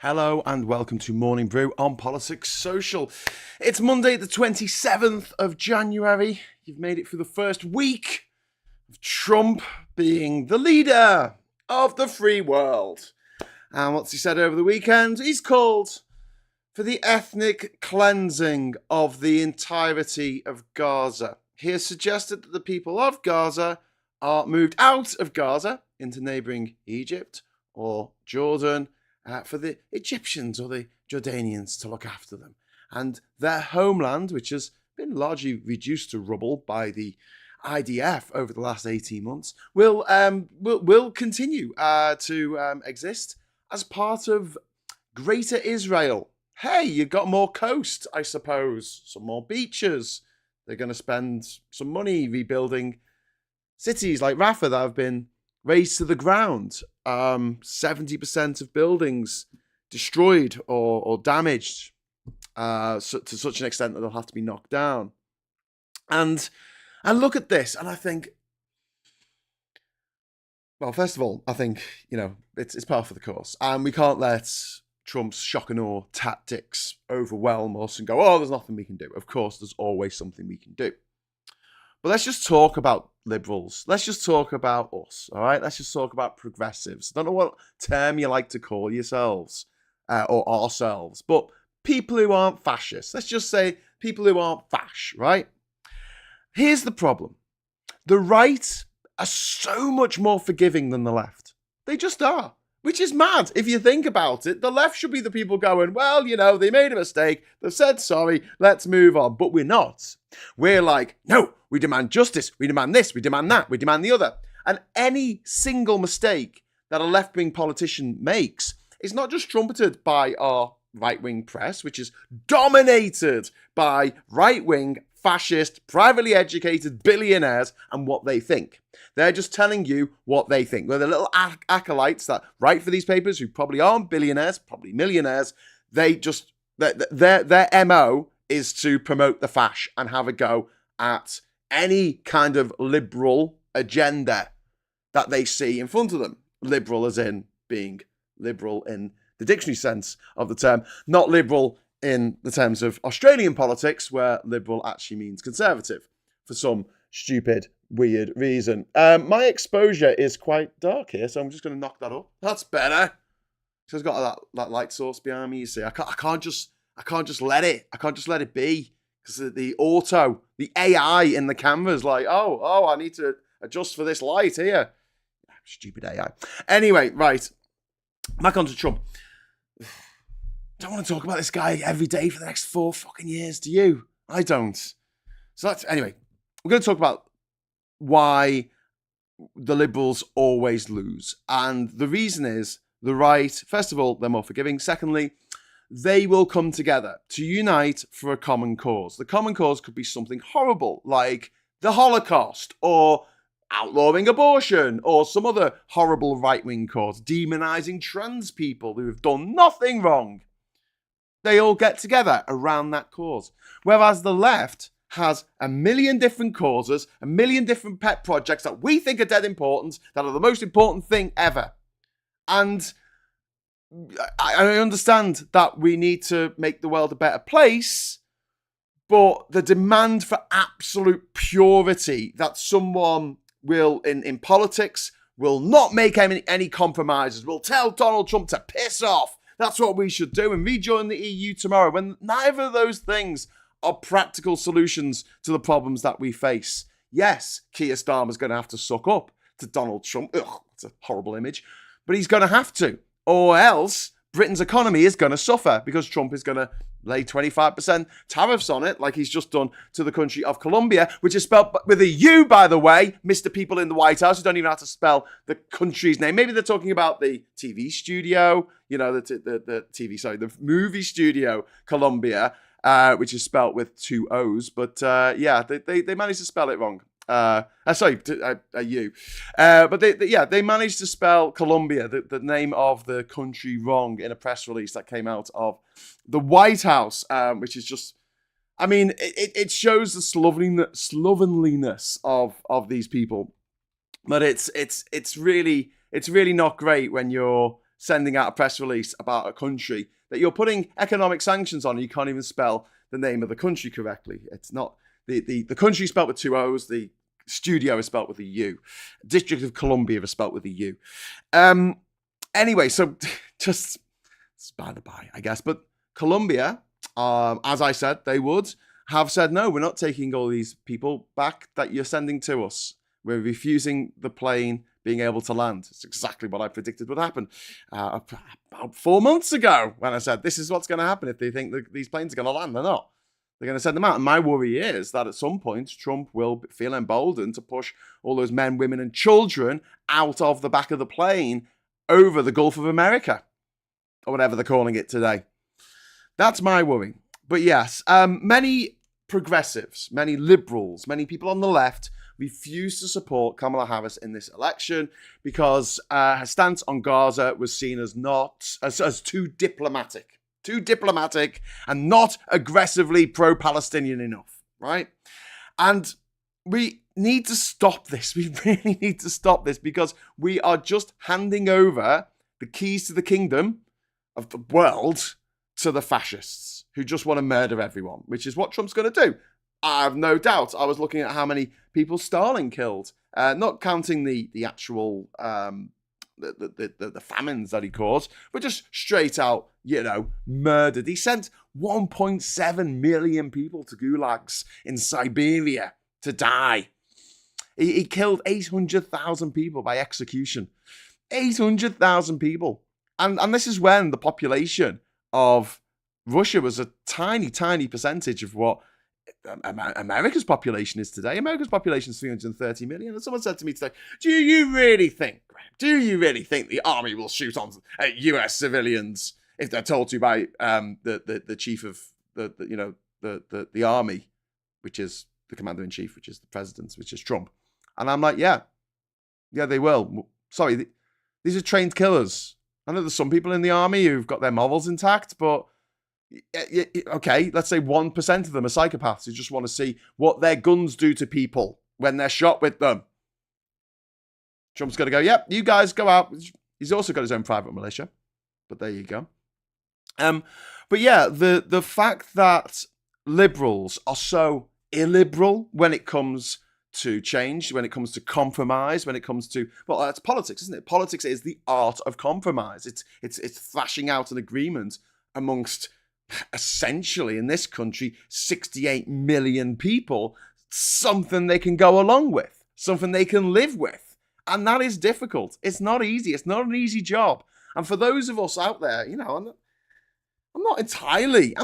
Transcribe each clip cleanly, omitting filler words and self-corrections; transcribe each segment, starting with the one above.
Hello and welcome to Morning Brew on Politics Social. It's Monday the 27th of January. You've made it through the first week of Trump being the leader of the free world. And what's he said over the weekend? He's called for the ethnic cleansing of the entirety of Gaza. He has suggested that the people of Gaza are moved out of Gaza into neighbouring Egypt or Jordan for the Egyptians or the Jordanians to look after them. And their homeland, which has been largely reduced to rubble by the IDF over the last 18 months, will continue to exist as part of Greater Israel. Hey, you've got more coast, I suppose, some more beaches. They're going to spend some money rebuilding cities like Rafah that have been razed to the ground. 70% of buildings destroyed or damaged to such an extent that they'll have to be knocked down. And I look at this and I think, well, first of all, I think, it's par for the course. And we can't let Trump's shock and awe tactics overwhelm us and go, oh, there's nothing we can do. Of course, there's always something we can do. But let's just talk about liberals. Let's just talk about us, all right? Let's just talk about progressives. I don't know what term you like to call yourselves or ourselves, but people who aren't fascists. Let's just say people who aren't fash, right? Here's the problem. The right are so much more forgiving than the left. They just are, which is mad. If you think about it, the left should be the people going, well, they made a mistake. They've said sorry. Let's move on. But we're not. We're like, no, we demand justice. We demand this. We demand that. We demand the other. And any single mistake that a left-wing politician makes is not just trumpeted by our right-wing press, which is dominated by right-wing, fascist, privately educated billionaires and what they think. They're just telling you what they think. They're the little acolytes that write for these papers who probably aren't billionaires, probably millionaires. They just, their MO is to promote the fash and have a go at any kind of liberal agenda that they see in front of them. Liberal as in being liberal in the dictionary sense of the term, not liberal in the terms of Australian politics, where liberal actually means conservative for some stupid, weird reason. My exposure is quite dark here, so I'm just going to knock that up. That's better. So it's got that light source behind me. You see, I can't just let it be, because the AI in the camera is like, oh, I need to adjust for this light here. Stupid AI. Anyway, right. Back onto Trump. Don't want to talk about this guy every day for the next 4 fucking years, do you? I don't. So anyway, we're going to talk about why the liberals always lose. And the reason is the right, first of all, they're more forgiving. Secondly, they will come together to unite for a common cause. The common cause could be something horrible, like the Holocaust, or outlawing abortion, or some other horrible right-wing cause, demonizing trans people who have done nothing wrong. They all get together around that cause. Whereas the left has a million different causes, a million different pet projects that we think are dead important, that are the most important thing ever. And I understand that we need to make the world a better place, but the demand for absolute purity, that someone will, in politics, will not make any compromises, will tell Donald Trump to piss off. That's what we should do and rejoin the EU tomorrow, when neither of those things are practical solutions to the problems that we face. Yes, Keir Starmer's going to have to suck up to Donald Trump. Ugh, it's a horrible image. But he's going to have to. Or else Britain's economy is going to suffer, because Trump is going to lay 25% tariffs on it, like he's just done to the country of Colombia, which is spelled with a U, by the way, Mr. People in the White House who don't even have to spell the country's name. Maybe they're talking about the TV studio, the movie studio Colombia, which is spelled with 2 O's. But they managed to spell it wrong. You. But they managed to spell Colombia, the name of the country, wrong in a press release that came out of the White House, which is just, I mean, it shows the slovenliness of these people. But it's really not great when you're sending out a press release about a country that you're putting economic sanctions on and you can't even spell the name of the country correctly. It's not the country spelled with two O's, the studio is spelled with a U. District of Columbia is spelled with a U. Anyway, so just it's by the by, I guess. But Colombia, as I said, they would have said, no, we're not taking all these people back that you're sending to us. We're refusing the plane being able to land. It's exactly what I predicted would happen about 4 months ago when I said, this is what's going to happen if they think that these planes are going to land. They're not. They're going to send them out. And my worry is that at some point, Trump will feel emboldened to push all those men, women, and children out of the back of the plane over the Gulf of America, or whatever they're calling it today. That's my worry. But yes, many progressives, many liberals, many people on the left refused to support Kamala Harris in this election because her stance on Gaza was seen as too diplomatic and not aggressively pro-Palestinian enough, right? And we need to stop this. We really need to stop this because we are just handing over the keys to the kingdom of the world to the fascists who just want to murder everyone, which is what Trump's going to do. I have no doubt. I was looking at how many people Stalin killed, not counting the actual the famines that he caused, but just straight out, murdered. He sent 1.7 million people to gulags in Siberia to die. He killed 800,000 people by execution. 800,000 people. And this is when the population of Russia was a tiny, tiny percentage of what America's population is today. America's population is 330 million. And someone said to me today, do you really think the army will shoot on US civilians if they're told to by the chief of the army, which is the commander-in-chief, which is the president, which is Trump? And I'm like, yeah, they will. Sorry, these are trained killers. I know there's some people in the army who've got their morals intact, but okay, let's say 1% of them are psychopaths who just want to see what their guns do to people when they're shot with them. Trump's got to go, yep, you guys go out. He's also got his own private militia, but there you go. But yeah, the fact that liberals are so illiberal when it comes to change, when it comes to compromise, when it comes to, well, that's politics, isn't it? Politics is the art of compromise. It's thrashing out an agreement amongst essentially in this country 68 million people, something they can go along with, something they can live with. And that is difficult. It's not easy. It's not an easy job. And for those of us out there, I'm not entirely,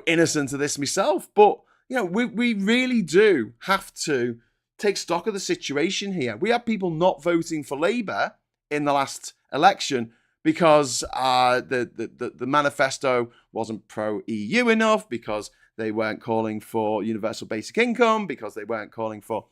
innocent of this myself, but we really do have to take stock of the situation here. We have people not voting for Labour in the last election because the manifesto wasn't pro-EU enough, because they weren't calling for universal basic income, because they weren't calling for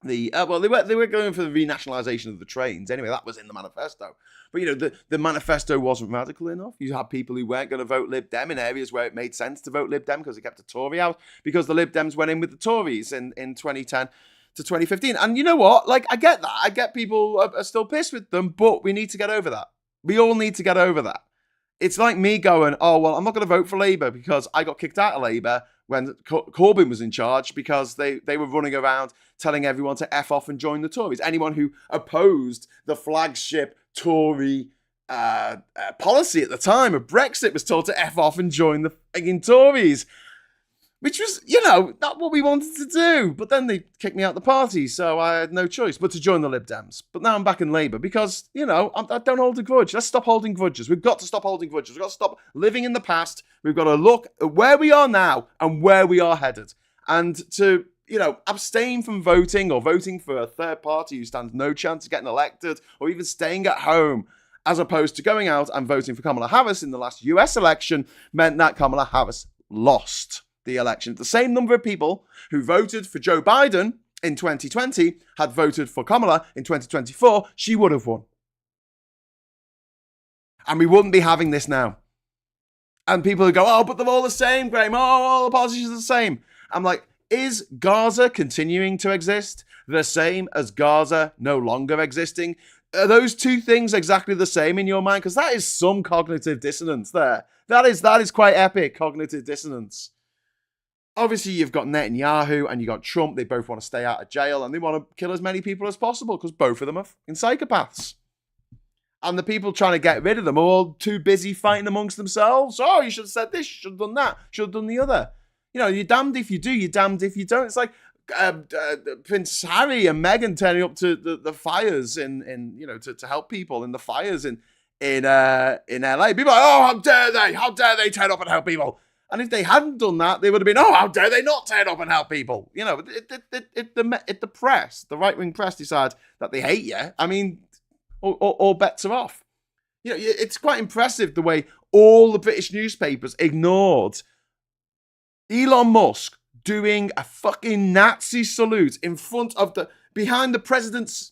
they were going for the renationalisation of the trains. Anyway, that was in the manifesto. But, the manifesto wasn't radical enough. You had people who weren't going to vote Lib Dem in areas where it made sense to vote Lib Dem because they kept a Tory out, because the Lib Dems went in with the Tories in 2010 to 2015. And you know what? I get that. I get people are still pissed with them, but we need to get over that. We all need to get over that. It's like me going, oh, well, I'm not going to vote for Labour because I got kicked out of Labour when Corbyn was in charge because they were running around telling everyone to F off and join the Tories. Anyone who opposed the flagship Tory policy at the time of Brexit was told to F off and join the fucking Tories, which was, not what we wanted to do. But then they kicked me out the party, so I had no choice but to join the Lib Dems. But now I'm back in Labour because, I don't hold a grudge. Let's stop holding grudges. We've got to stop holding grudges. We've got to stop living in the past. We've got to look at where we are now and where we are headed. And to, abstain from voting or voting for a third party who stands no chance of getting elected, or even staying at home, as opposed to going out and voting for Kamala Harris in the last US election, meant that Kamala Harris lost the election. The same number of people who voted for Joe Biden in 2020 had voted for Kamala in 2024, she would have won. And we wouldn't be having this now. And people who go, oh, but they're all the same, Graham. Oh, all the politicians are the same. I'm like, is Gaza continuing to exist the same as Gaza no longer existing? Are those two things exactly the same in your mind? Because that is some cognitive dissonance there. That is quite epic cognitive dissonance. Obviously, you've got Netanyahu and you got Trump. They both want to stay out of jail and they want to kill as many people as possible because both of them are fucking psychopaths. And the people trying to get rid of them are all too busy fighting amongst themselves. Oh, you should have said this, you should have done that, should have done the other. You know, you're damned if you do, you're damned if you don't. It's like Prince Harry and Meghan turning up to the fires in you know, to help people in the fires in LA. People are like, oh, how dare they turn up and help people. And if they hadn't done that, they would have been, oh, how dare they not turn up and help people. You know, if the press, the right-wing press decide that they hate you, I mean, all bets are off. You know, it's quite impressive the way all the British newspapers ignored Elon Musk doing a fucking Nazi salute behind the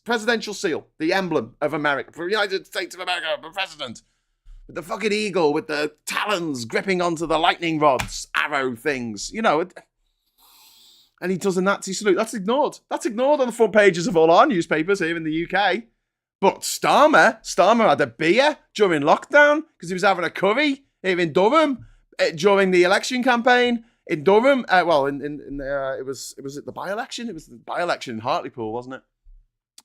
presidential seal, the emblem of America, for the United States of America, the president, with the fucking eagle, with the talons gripping onto the lightning rods, arrow things, you know. And he does a Nazi salute. That's ignored. That's ignored on the front pages of all our newspapers here in the UK. But Starmer had a beer during lockdown because he was having a curry here in Durham during the election campaign in Durham. It was at the by-election. It was the by-election in Hartlepool, wasn't it?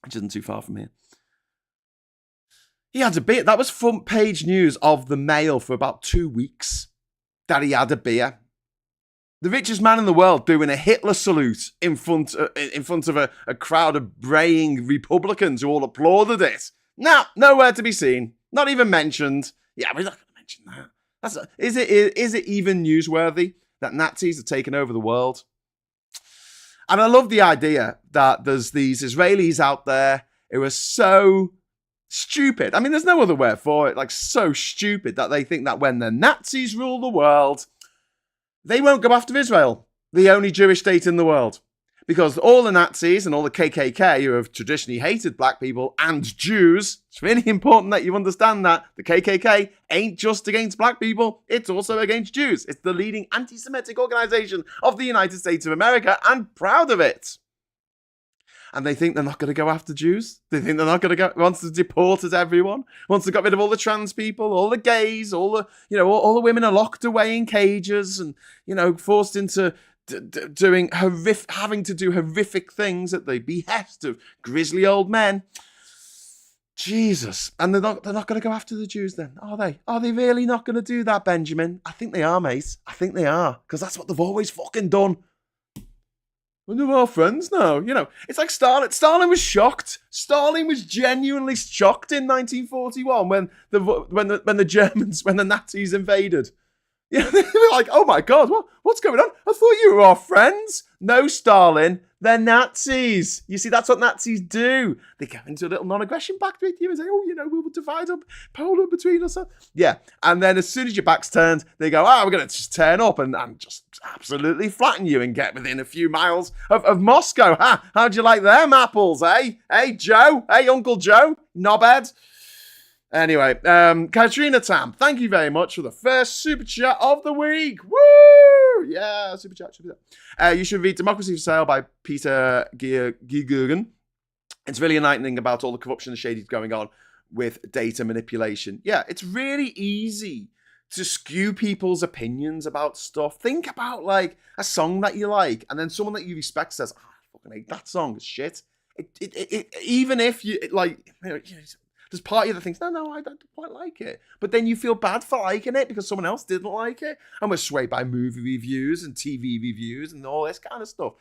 Which isn't too far from here. He had a beer. That was front page news of the Mail for about 2 weeks. That he had a beer. The richest man in the world doing a Hitler salute in front of a crowd of braying Republicans who all applauded it. Nah, nowhere to be seen. Not even mentioned. Yeah, we're not going to mention that. Is it even newsworthy that Nazis are taking over the world? And I love the idea that there's these Israelis out there who are so stupid. I mean, there's no other word for it. Like, so stupid that they think that when the Nazis rule the world, they won't go after Israel, the only Jewish state in the world. Because all the Nazis and all the KKK who have traditionally hated black people and Jews, it's really important that you understand that the KKK ain't just against black people, it's also against Jews. It's the leading anti-Semitic organization of the United States of America, and proud of it. And they think they're not going to go after Jews. They think they're not going to go, wants to deport everyone, wants to get rid of all the trans people, all the gays, all the women are locked away in cages and, you know, forced into having to do horrific things at the behest of grisly old men. Jesus. And they're not going to go after the Jews then, are they? Are they really not going to do that, Benjamin? I think they are, mate. I think they are. Because that's what they've always fucking done. Well, they're our friends now. You know, it's like Stalin. Stalin was shocked. Stalin was genuinely shocked in 1941 when the Nazis invaded. Yeah, they were like, "Oh my God, what's going on? I thought you were our friends." No, Stalin, they're Nazis. You see, that's what Nazis do. They go into a little non-aggression pact with you and say, "Oh, you know, we will divide up Poland between us." Yeah, and then as soon as your back's turned, they go, "Oh, we're going to just turn up and just absolutely flatten you and get within a few miles of Moscow." Ha! How'd you like them apples, eh? Hey, Joe? Hey, Uncle Joe? Knobhead? Anyway, Katrina Tam, thank you very much for the first super chat of the week. Woo! Yeah, super chat. You should read Democracy for Sale by Peter Giergurgen. It's really enlightening about all the corruption and shady going on with data manipulation. Yeah, it's really easy to skew people's opinions about stuff. Think about like a song that you like, and then someone that you respect says, "Oh, I fucking hate that song. It's shit." Even if you there's part of you that thinks, no, I don't quite like it. But then you feel bad for liking it because someone else didn't like it. And we're swayed by movie reviews and TV reviews and all this kind of stuff.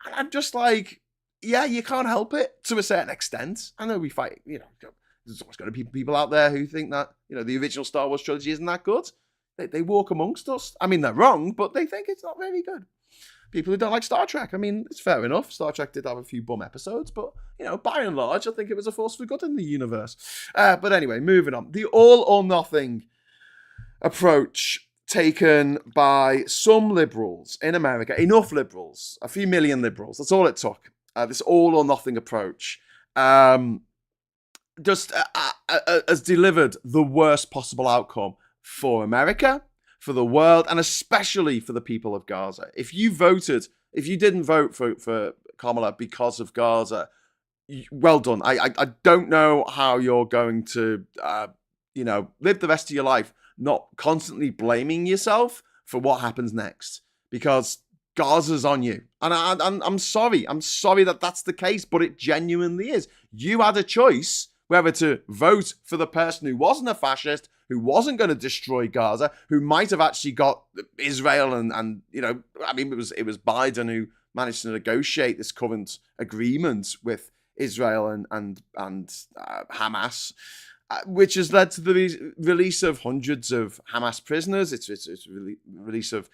And I'm just like, yeah, you can't help it to a certain extent. I know we fight, you know, there's always going to be people out there who think that, you know, the original Star Wars trilogy isn't that good. They walk amongst us. I mean, they're wrong, but they think it's not very good. People who don't like Star Trek, I mean, it's fair enough. Star Trek did have a few bum episodes, but, you know, by and large, I think it was a force for good in the universe. But anyway, moving on. The all or nothing approach taken by some liberals in America, enough liberals, a few million liberals, that's all it took. This all or nothing approach just has delivered the worst possible outcome for America, for the world, and especially for the people of Gaza. If you didn't vote for Kamala because of Gaza, well done. I don't know how you're going to, live the rest of your life not constantly blaming yourself for what happens next, because Gaza's on you. And I'm sorry. I'm sorry that that's the case, but it genuinely is. You had a choice whether to vote for the person who wasn't a fascist, who wasn't going to destroy Gaza, who might have actually got Israel and it was Biden who managed to negotiate this current agreement with Israel and Hamas, which has led to the release of hundreds of Hamas prisoners. It's release of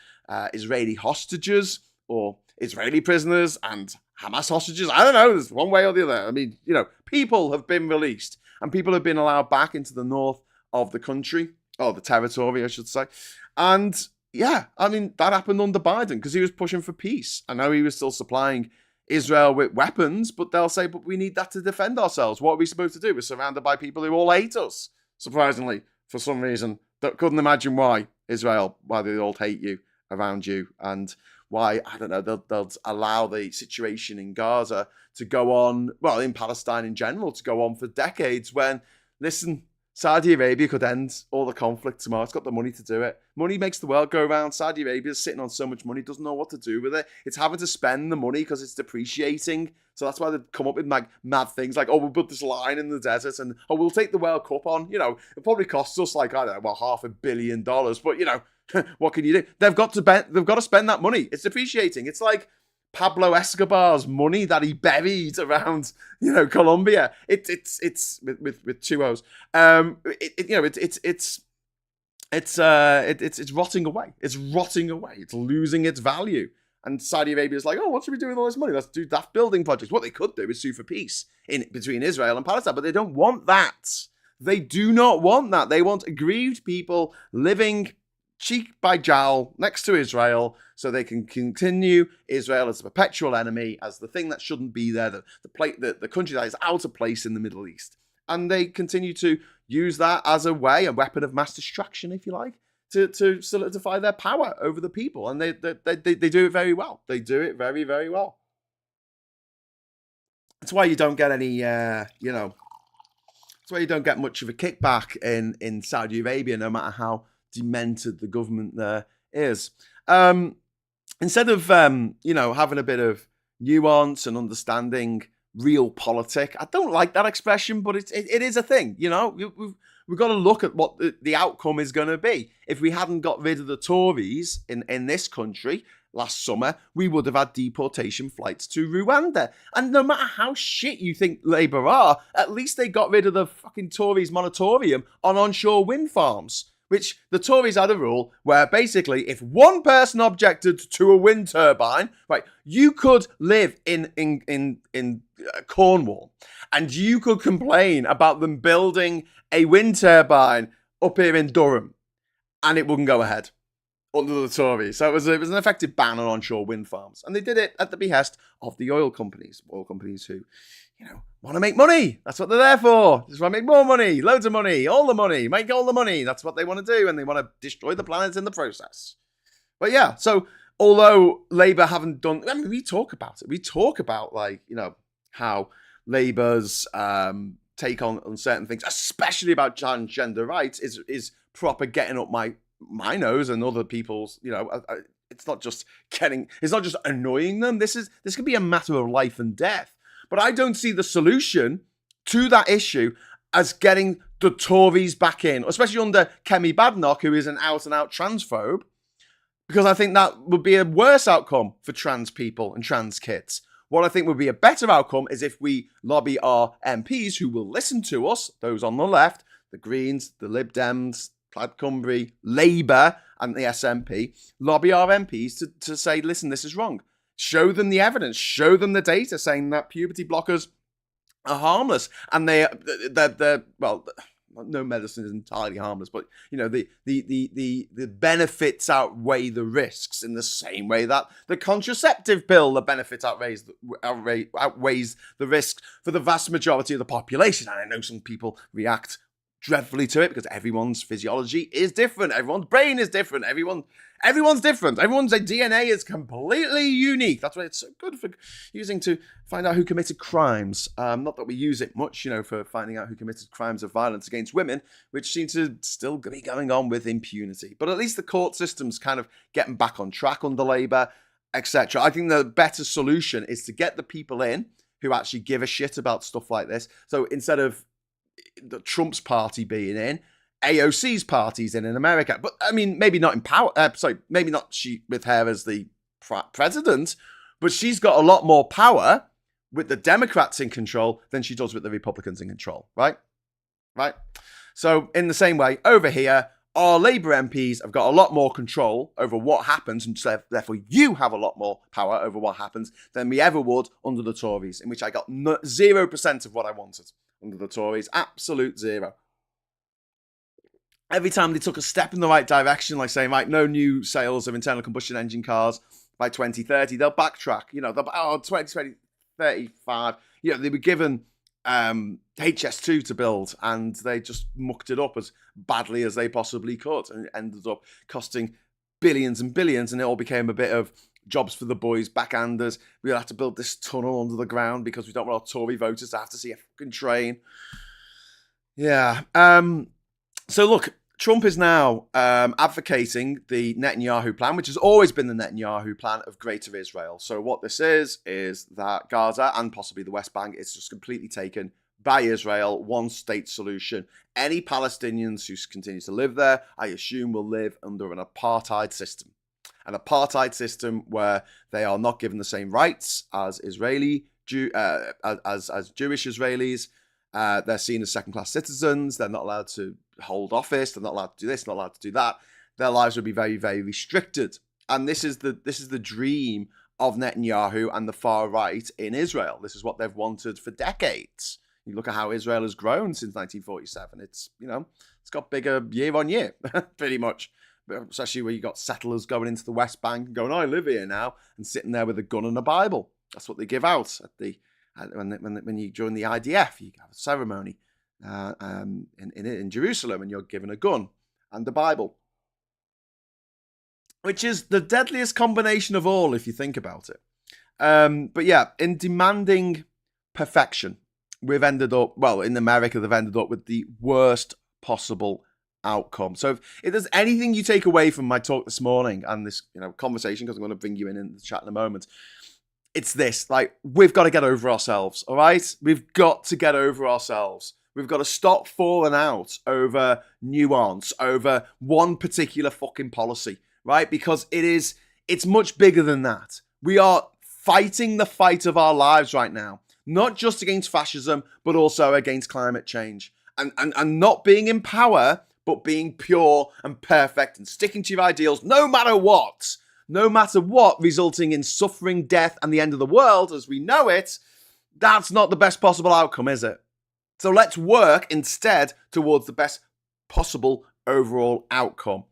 Israeli hostages, or Israeli prisoners and Hamas hostages. I don't know. There's one way or the other. I mean, people have been released and people have been allowed back into the north of the country, or the territory, I should say. And yeah, I mean, that happened under Biden because he was pushing for peace. I know he was still supplying Israel with weapons, but they'll say, but we need that to defend ourselves. What are we supposed to do? We're surrounded by people who all hate us, surprisingly, for some reason. Couldn't imagine why, Israel, why they all hate you, around you, and why, I don't know, they'll allow the situation in Gaza to go on, well, in Palestine in general, to go on for decades when, listen, Saudi Arabia could end all the conflict tomorrow. It's got the money to do it. Money makes the world go round. Saudi Arabia is sitting on so much money, doesn't know what to do with it. It's having to spend the money because it's depreciating. So that's why they've come up with mad things like, we'll put this line in the desert and, we'll take the World Cup on. It probably costs us like, I don't know, $500 million. But, what can you do? They've got to spend that money. It's depreciating. It's like Pablo Escobar's money that he buried around, Colombia. It's with two O's. It's rotting away. It's rotting away. It's losing its value. And Saudi Arabia is like, what should we do with all this money? Let's do daft building projects. What they could do is sue for peace between Israel and Palestine, but they don't want that. They do not want that. They want aggrieved people living cheek by jowl next to Israel, so they can continue Israel as a perpetual enemy, as the thing that shouldn't be there, the country that is out of place in the Middle East. And they continue to use that as a weapon of mass destruction, if you like, to solidify their power over the people. And they do it very well. They do it very, very well. That's why you don't get any, that's why you don't get much of a kickback in Saudi Arabia, no matter how demented the government there is. Instead of having a bit of nuance and understanding realpolitik, I don't like that expression, but it is a thing. We've got to look at what the outcome is going to be. If we hadn't got rid of the Tories in this country last summer, we would have had deportation flights to Rwanda. And no matter how shit you think Labour are, at least they got rid of the fucking Tories moratorium on onshore wind farms, which the Tories had a rule where basically if one person objected to a wind turbine, right, you could live in Cornwall and you could complain about them building a wind turbine up here in Durham and it wouldn't go ahead under the Tories. So it was an effective ban on onshore wind farms. And they did it at the behest of the oil companies who, want to make money. That's what they're there for. Just want to make more money, loads of money, all the money, make all the money. That's what they want to do. And they want to destroy the planet in the process. But yeah, so although Labour haven't done, we talk about it. We talk about how Labour's take on certain things, especially about transgender rights, is proper getting up my nose and other people's, it's not just annoying them. This could be a matter of life and death. But I don't see the solution to that issue as getting the Tories back in, especially under Kemi Badenoch, who is an out-and-out transphobe, because I think that would be a worse outcome for trans people and trans kids. What I think would be a better outcome is if we lobby our MPs who will listen to us, those on the left, the Greens, the Lib Dems, Plaid Cymru, Labour, and the SNP, lobby our MPs to say, listen, this is wrong. Show them the evidence, show them the data saying that puberty blockers are harmless. And they're well, no medicine is entirely harmless, but the benefits outweigh the risks in the same way that the contraceptive pill, the benefits outweighs the risks for the vast majority of the population. And I know some people react dreadfully to it because everyone's physiology is different, everyone's brain is different, Everyone's different. Everyone's DNA is completely unique. That's why it's so good for using to find out who committed crimes. Not that we use it much, for finding out who committed crimes of violence against women, which seem to still be going on with impunity. But at least the court system's kind of getting back on track under Labour, etc. I think the better solution is to get the people in who actually give a shit about stuff like this. So instead of the Trump's party being in, AOC's party's in America. But I mean, maybe not in power. Maybe not she with her as the president, but she's got a lot more power with the Democrats in control than she does with the Republicans in control, right? Right. So in the same way, over here, our Labour MPs have got a lot more control over what happens, and so therefore you have a lot more power over what happens than we ever would under the Tories, in which I got 0% of what I wanted under the Tories. Absolute zero. Every time they took a step in the right direction, like saying, right, no new sales of internal combustion engine cars by 2030, they'll backtrack. They'll 2035. They were given HS2 to build, and they just mucked it up as badly as they possibly could, and it ended up costing billions and billions, and it all became a bit of jobs for the boys, backhanders. We'll have to build this tunnel under the ground because we don't want our Tory voters to have to see a fucking train. Yeah. So look, Trump is now advocating the Netanyahu plan, which has always been the Netanyahu plan of Greater Israel. So what this is that Gaza and possibly the West Bank is just completely taken by Israel, one state solution. Any Palestinians who continue to live there, I assume, will live under an apartheid system. An apartheid system where they are not given the same rights as as Jewish Israelis. They're seen as second-class citizens. They're not allowed to hold office. They're not allowed to do this, not allowed to do that. Their lives would be very, very restricted. And this is the dream of Netanyahu and the far right in Israel. This is what they've wanted for decades. You look at how Israel has grown since 1947. It's got bigger year on year, pretty much. Especially where you got settlers going into the West Bank and going, I live here now, and sitting there with a gun and a Bible. That's what they give out at the when you join the IDF. You have a ceremony in Jerusalem, and you're given a gun and the Bible, which is the deadliest combination of all if you think about it. But yeah, in demanding perfection, we've ended up, in America, they've ended up with the worst possible outcome. So if there's anything you take away from my talk this morning and this conversation, because I'm going to bring you in the chat in a moment, it's this: like, we've got to get over ourselves. All right, we've got to get over ourselves. We've got to stop falling out over nuance, over one particular fucking policy, right? Because it's much bigger than that. We are fighting the fight of our lives right now, not just against fascism, but also against climate change, and not being in power, but being pure and perfect and sticking to your ideals, no matter what, resulting in suffering, death, and the end of the world as we know it. That's not the best possible outcome, is it? So let's work instead towards the best possible overall outcome.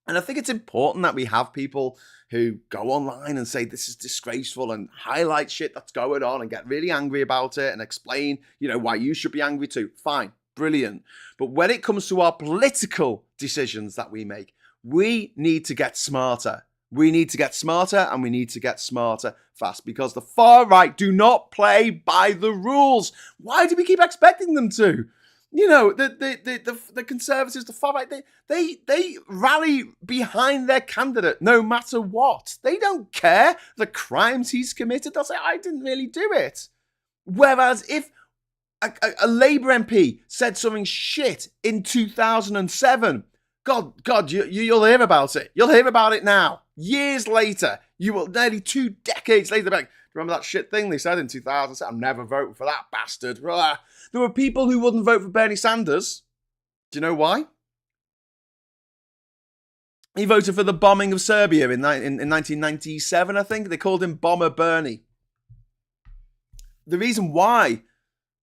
And I think it's important that we have people who go online and say this is disgraceful and highlight shit that's going on and get really angry about it and explain, why you should be angry too. Fine, brilliant. But when it comes to our political decisions that we make, we need to get smarter. We need to get smarter, and we need to get smarter fast, because the far right do not play by the rules. Why do we keep expecting them to? The Conservatives, the far right, they rally behind their candidate no matter what. They don't care the crimes he's committed. They'll say, I didn't really do it. Whereas if a Labour MP said something shit in 2007, God, you'll hear about it. You'll hear about it now. Years later, nearly 2 decades later, back. Remember that shit thing they said in 2000? I'm never voting for that bastard. There were people who wouldn't vote for Bernie Sanders. Do you know why? He voted for the bombing of Serbia in 1997, I think. They called him Bomber Bernie. The reason why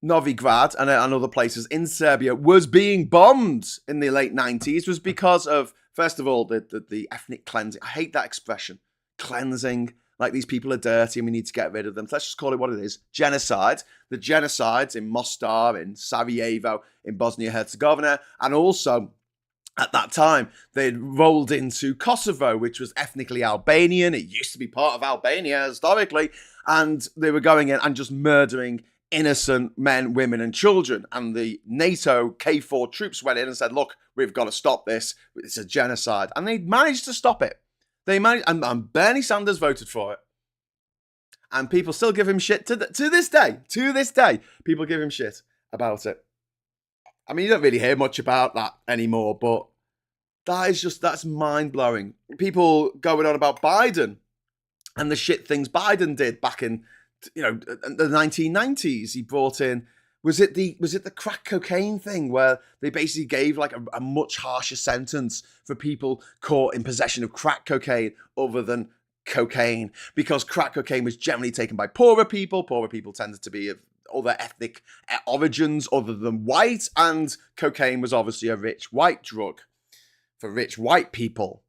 Novigrad and other places in Serbia was being bombed in the late 90s was because of, first of all, the ethnic cleansing. I hate that expression. Cleansing. Like, these people are dirty and we need to get rid of them. So let's just call it what it is. Genocide. The genocides in Mostar, in Sarajevo, in Bosnia-Herzegovina, and also At that time, they'd rolled into Kosovo, which was ethnically Albanian. It used to be part of Albania historically. And they were going in and just murdering innocent men, women, and children. And the NATO K4 troops went in and said, look, we've got to stop this. It's a genocide. And they managed to stop it. They managed, and Bernie Sanders voted for it. And people still give him shit to this day. To this day, people give him shit about it. I mean, you don't really hear much about that anymore, but that's mind-blowing. People going on about Biden and the shit things Biden did back in, the 1990s. He brought in, was it the crack cocaine thing where they basically gave like a much harsher sentence for people caught in possession of crack cocaine other than cocaine, because crack cocaine was generally taken by poorer people. Poorer people tended to be of other ethnic origins other than white, and cocaine was obviously a rich white drug for rich white people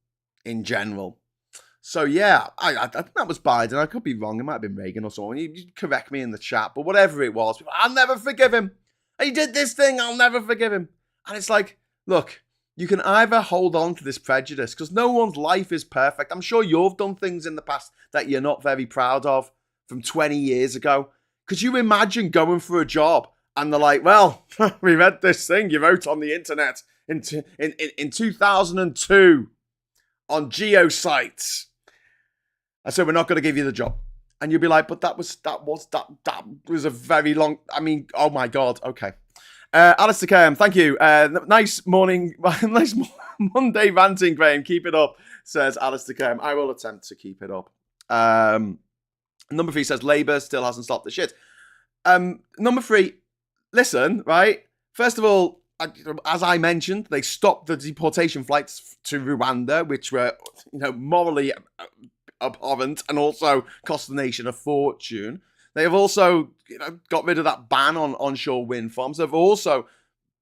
in general. So yeah, I think that was Biden. I could be wrong. It might have been Reagan or someone. You correct me in the chat, but whatever it was, I'll never forgive him. He did this thing. I'll never forgive him. And it's like, look, you can either hold on to this prejudice, because no one's life is perfect. I'm sure you've done things in the past that you're not very proud of from 20 years ago. Could you imagine going for a job and they're like, well, we read this thing you wrote on the internet in 2002 on geosites, and so we're not going to give you the job. And you'll be like, but that was a very long, I mean, oh my God, okay. Alistair Kerm, thank you. Nice morning, nice Monday ranting, Graham. Keep it up, says Alistair Kerm. I will attempt to keep it up. Number 3 says Labour still hasn't stopped the shit. Number 3, listen, right? First of all, as I mentioned, they stopped the deportation flights to Rwanda, which were, morally abhorrent and also cost the nation a fortune. They have also, got rid of that ban on onshore wind farms. They've also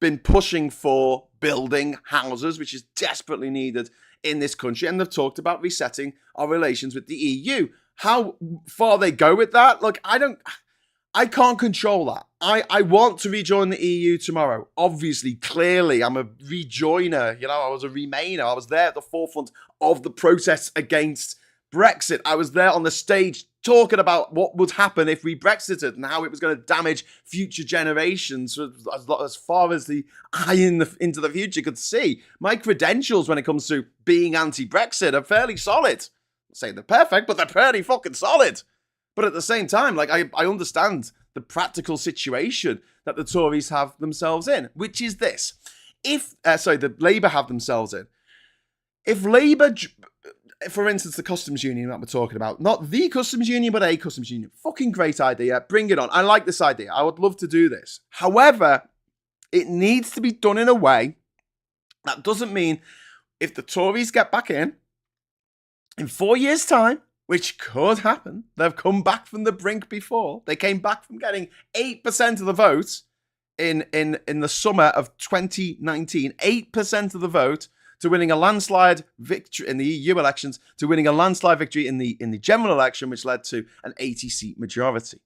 been pushing for building houses, which is desperately needed in this country. And they've talked about resetting our relations with the EU. How far they go with that? Look, I can't control that. I want to rejoin the EU tomorrow. Obviously, clearly, I'm a rejoiner. I was a Remainer. I was there at the forefront of the protests against Brexit. I was there on the stage talking about what would happen if we Brexited and how it was going to damage future generations as far as the eye into the future could see. My credentials when it comes to being anti-Brexit are fairly solid. I'm saying they're perfect, but they're pretty fucking solid. But at the same time, I understand the practical situation that the Tories have themselves in, which is this. The Labour have themselves in. If Labour, for instance, the customs union that we're talking about, not the customs union, but a customs union, fucking great idea. Bring it on. I like this idea. I would love to do this. However, it needs to be done in a way that doesn't mean if the Tories get back in 4 years' time, which could happen. They've come back from the brink before. They came back from getting 8% of the vote in the summer of 2019. 8% of the vote to winning a landslide victory in the EU elections, to winning a landslide victory in the general election, which led to an 80-seat majority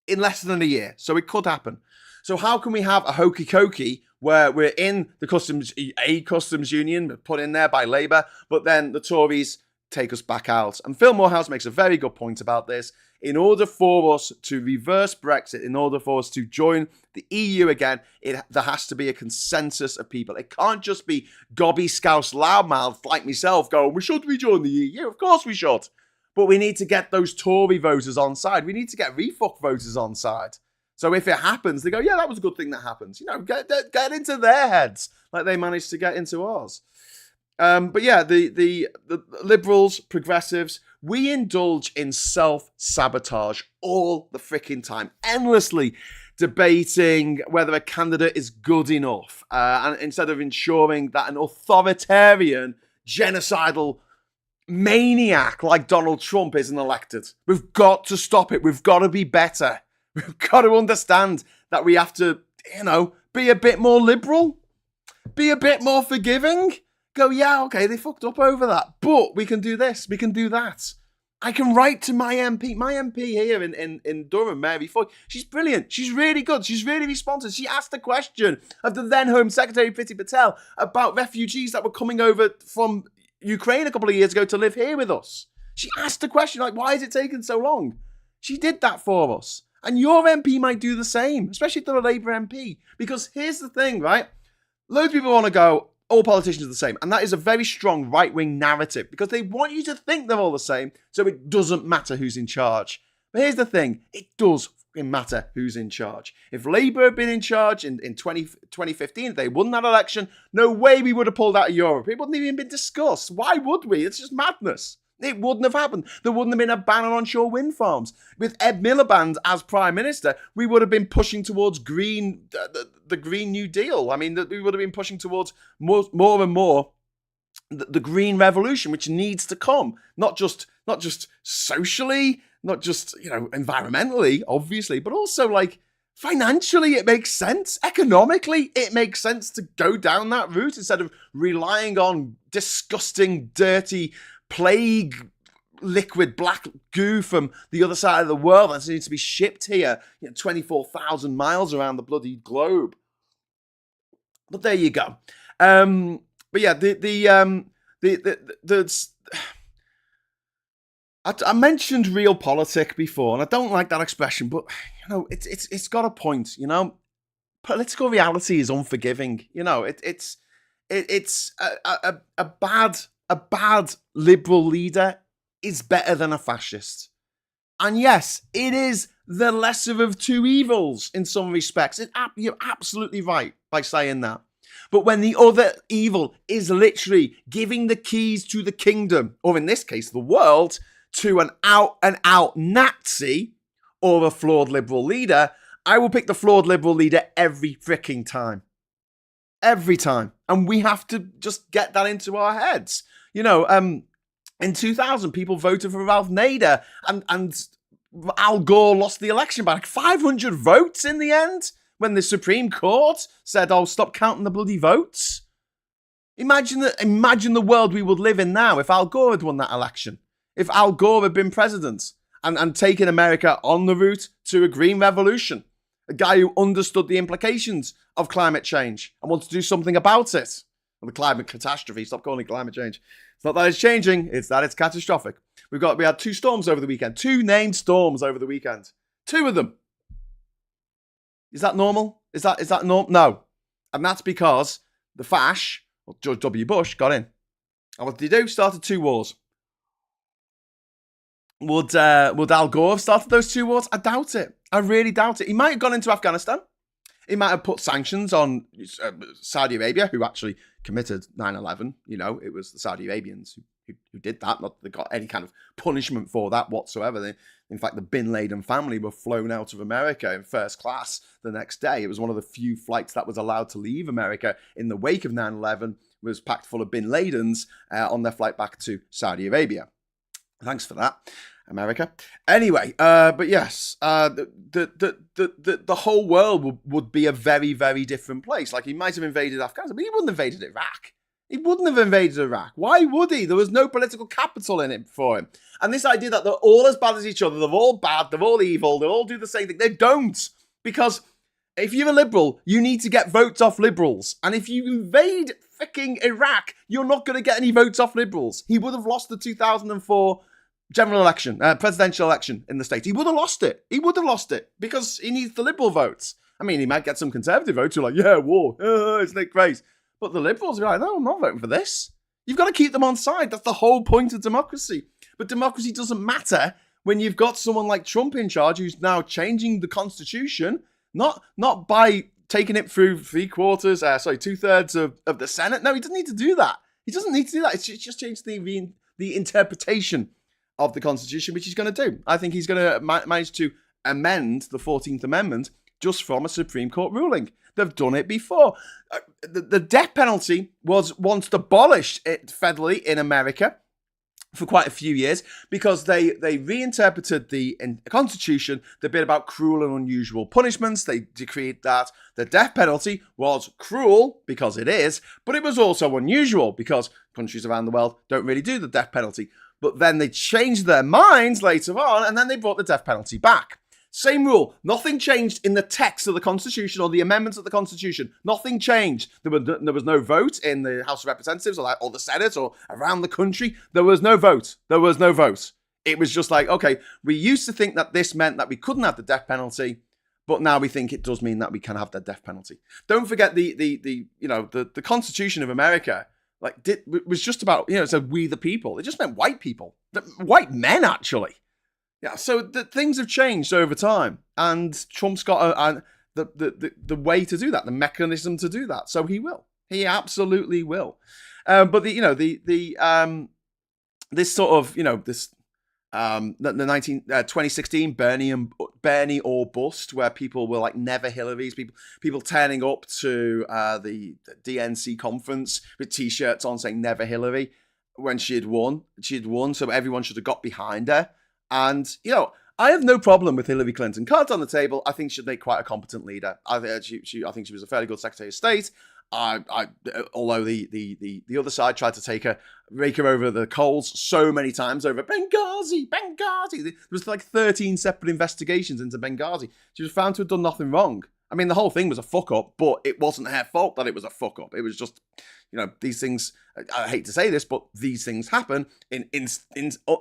in less than a year. So it could happen. So how can we have a hokey-cokey where we're in the customs union put in there by Labour, but then the Tories take us back out? And Phil Morehouse makes a very good point about this. In order for us to reverse Brexit, in order for us to join the EU again, there has to be a consensus of people. It can't just be gobby scouse loudmouths like myself going, we should rejoin the EU. Of course we should. But we need to get those Tory voters on side. We need to get refuck voters on side. So if it happens, they go, yeah, that was a good thing that happens. Get into their heads like they managed to get into ours. But yeah, the liberals, progressives, we indulge in self-sabotage all the freaking time, endlessly debating whether a candidate is good enough, and instead of ensuring that an authoritarian, genocidal maniac like Donald Trump isn't elected. We've got to stop it. We've got to be better. We've got to understand that we have to, be a bit more liberal, be a bit more forgiving. Go, yeah, okay, they fucked up over that, but we can do this, we can do that. I can write to my MP. My MP here in Durham, Mary Foy, she's brilliant. She's really good. She's really responsive. She asked a question of the then Home Secretary, Priti Patel, about refugees that were coming over from Ukraine a couple of years ago to live here with us. She asked a question like, why is it taking so long? She did that for us. And your MP might do the same, especially if they're a Labour MP. Because here's the thing, right? Loads of people want to go, all politicians are the same. And that is a very strong right-wing narrative because they want you to think they're all the same, so it doesn't matter who's in charge. But here's the thing, it does matter who's in charge. If Labour had been in charge in 2015, if they won that election, no way we would have pulled out of Europe. It wouldn't even been discussed. Why would we? It's just madness. It wouldn't have happened. There wouldn't have been a ban on onshore wind farms. With Ed Miliband as Prime Minister, we would have been pushing towards the Green New Deal. I mean, we would have been pushing towards more and more the Green Revolution, which needs to come. Not just socially, not just, environmentally, obviously, but also like financially it makes sense. Economically, it makes sense to go down that route instead of relying on disgusting, dirty plague liquid black goo from the other side of the world that needs to be shipped here 24,000 miles around the bloody globe. But there you go. But yeah, I mentioned realpolitik before, and I don't like that expression, but it's got a point. Political reality is unforgiving. It's a bad liberal leader is better than a fascist. And yes, it is the lesser of two evils in some respects. You're absolutely right by saying that. But when the other evil is literally giving the keys to the kingdom, or in this case, the world, to an out-and-out Nazi or a flawed liberal leader, I will pick the flawed liberal leader every freaking time. Every time. And we have to just get that into our heads. In 2000, people voted for Ralph Nader, and Al Gore lost the election by like 500 votes in the end when the Supreme Court said, "Oh, stop counting the bloody votes." Imagine the world we would live in now if Al Gore had won that election. If Al Gore had been president and taken America on the route to a green revolution. A guy who understood the implications of climate change and wanted to do something about it. Well, the climate catastrophe. Stop calling it climate change. It's not that it's changing, it's that it's catastrophic. We had 2 storms over the weekend. 2 named storms over the weekend. 2 of them. Is that normal? Is that normal? No. And that's because the fash, or George W. Bush, got in. And what did he do? Started 2 wars. Would Al Gore have started those 2 wars? I doubt it. I really doubt it. He might have gone into Afghanistan. He might have put sanctions on Saudi Arabia, who actually committed 9/11. It was the Saudi Arabians who did that. Not that they got any kind of punishment for that whatsoever. In fact, the Bin Laden family were flown out of America in first class the next day. It was one of the few flights that was allowed to leave America in the wake of 9/11, was packed full of Bin Ladens on their flight back to Saudi Arabia. Thanks for that, America. Anyway, but yes, the whole world would be a very, very different place. Like, he might have invaded Afghanistan, but he wouldn't have invaded Iraq. He wouldn't have invaded Iraq. Why would he? There was no political capital in it for him. And this idea that they're all as bad as each other, they're all bad, they're all evil, they all do the same thing. They don't. Because if you're a liberal, you need to get votes off liberals. And if you invade freaking Iraq, you're not going to get any votes off liberals. He would have lost the 2004 general election, presidential election in the States. He would have lost it. He would have lost it because he needs the liberal votes. I mean, he might get some conservative votes who are like, yeah, war, isn't it crazy? But the liberals are like, no, I'm not voting for this. You've got to keep them on side. That's the whole point of democracy. But democracy doesn't matter when you've got someone like Trump in charge who's now changing the Constitution, not by taking it through 2/3 of the Senate. No, he doesn't need to do that. He doesn't need to do that. It's just changed the interpretation of the Constitution, which he's going to do. I think he's going to manage to amend the 14th Amendment just from a Supreme Court ruling. They've done it before. The death penalty was once abolished federally in America for quite a few years because they reinterpreted the Constitution, the bit about cruel and unusual punishments. They decreed that the death penalty was cruel, because it is, but it was also unusual because countries around the world don't really do the death penalty. But then they changed their minds later on, and then they brought the death penalty back. Same rule. Nothing changed in the text of the Constitution or the amendments of the Constitution. Nothing changed. There was no vote in the House of Representatives or the Senate or around the country. There was no vote. There was no vote. It was just like, okay, we used to think that this meant that we couldn't have the death penalty, but now we think it does mean that we can have the death penalty. Don't forget the Constitution of America was just about, it said we the people. It just meant white people, white men actually. Yeah, so things have changed over time, and Trump's got the way to do that, the mechanism to do that. So he will. He absolutely will. But this sort of the 2016 Bernie or bust, where people were like never Hillary's, people turning up to the DNC conference with T-shirts on saying never Hillary when she had won, so everyone should have got behind her. And, I have no problem with Hillary Clinton. Cards on the table. I think she'd make quite a competent leader. I think she was a fairly good Secretary of State. Although the other side tried to rake her over the coals so many times over Benghazi. There was like 13 separate investigations into Benghazi. She was found to have done nothing wrong. I mean, the whole thing was a fuck up, but it wasn't her fault that it was a fuck up. It was just, these things, I hate to say this, but these things happen in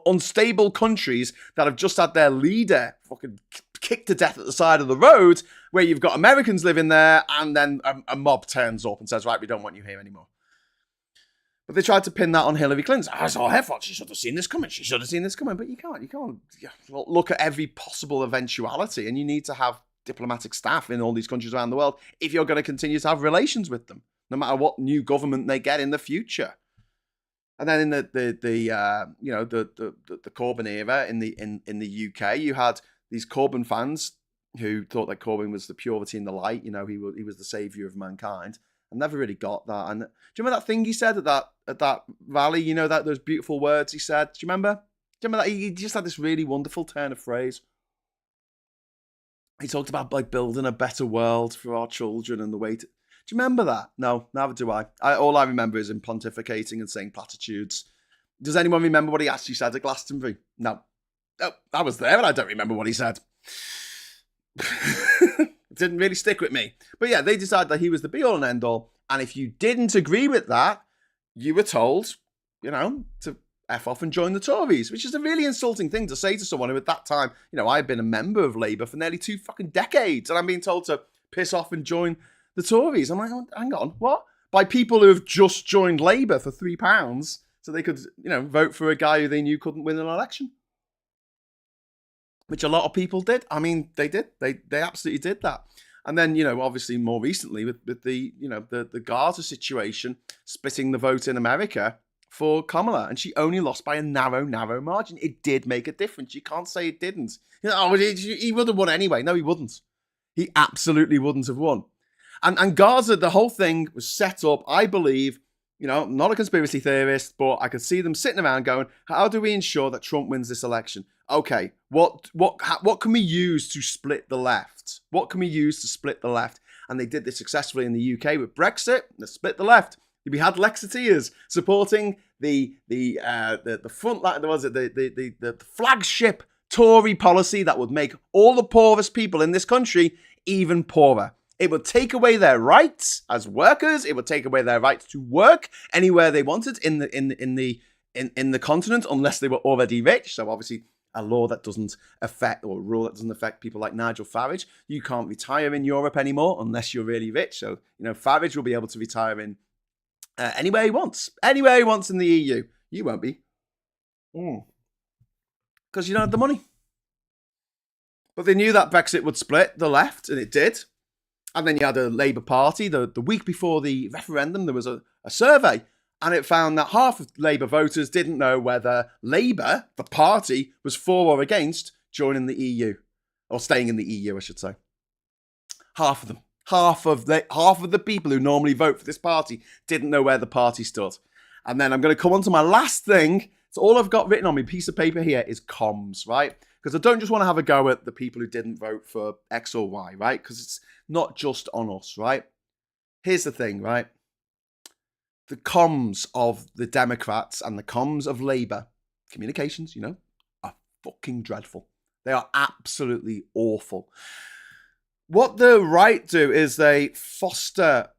unstable countries that have just had their leader fucking kicked to death at the side of the road, where you've got Americans living there, and then a mob turns up and says, right, we don't want you here anymore. But they tried to pin that on Hillary Clinton. It's all her fault. She should have seen this coming. But you can't look at every possible eventuality, and you need to have diplomatic staff in all these countries around the world if you're going to continue to have relations with them, no matter what new government they get in the future. And then in the Corbyn era in the UK, you had these Corbyn fans who thought that Corbyn was the purity and the light. He was the savior of mankind. I never really got that. And do you remember that thing he said at that rally? Those beautiful words he said. Do you remember? That he just had this really wonderful turn of phrase. He talked about building a better world for our children and the way to. Do you remember that? No, neither do I. All I remember is him pontificating and saying platitudes. Does anyone remember what he actually said at Glastonbury? No. Oh, I was there and I don't remember what he said. It didn't really stick with me. But yeah, they decided that he was the be-all and end-all. And if you didn't agree with that, you were told, to F off and join the Tories, which is a really insulting thing to say to someone who at that time, I had been a member of Labour for nearly 2 fucking decades, and I'm being told to piss off and join the Tories. I'm like, oh, hang on, what? By people who have just joined Labour for £3 so they could, vote for a guy who they knew couldn't win an election. Which a lot of people did. I mean, they did. They absolutely did that. And then, obviously more recently with the Gaza situation, splitting the vote in America for Kamala, and she only lost by a narrow margin. It did make a difference. You can't say it didn't. He would have won anyway. No, he wouldn't. He absolutely wouldn't have won. And Gaza, the whole thing was set up, I believe, I'm not a conspiracy theorist, but I could see them sitting around going, how do we ensure that Trump wins this election? Okay, what can we use to split the left? What can we use to split the left? And they did this successfully in the UK with Brexit. They split the left. We had Lexiteers supporting the front line. Was it the flagship Tory policy that would make all the poorest people in this country even poorer? It would take away their rights as workers. It would take away their rights to work anywhere they wanted in the continent, unless they were already rich. So obviously, a law that doesn't affect, or a rule that doesn't affect people like Nigel Farage. You can't retire in Europe anymore unless you're really rich. So Farage will be able to retire in anywhere he wants in the EU. You won't be, because you don't have the money. But they knew that Brexit would split the left, and it did. And then you had a Labour Party. The week before the referendum, there was a survey, and it found that half of Labour voters didn't know whether Labour, the party, was for or against joining the EU, or staying in the EU, I should say. Half of them. Half of the people who normally vote for this party didn't know where the party stood. And then I'm going to come on to my last thing. So all I've got written on my piece of paper here is comms, right? Because I don't just want to have a go at the people who didn't vote for X or Y, right? Because it's not just on us, right? Here's the thing, right? The comms of the Democrats and the comms of Labour communications, are fucking dreadful. They are absolutely awful. What the right do is they foster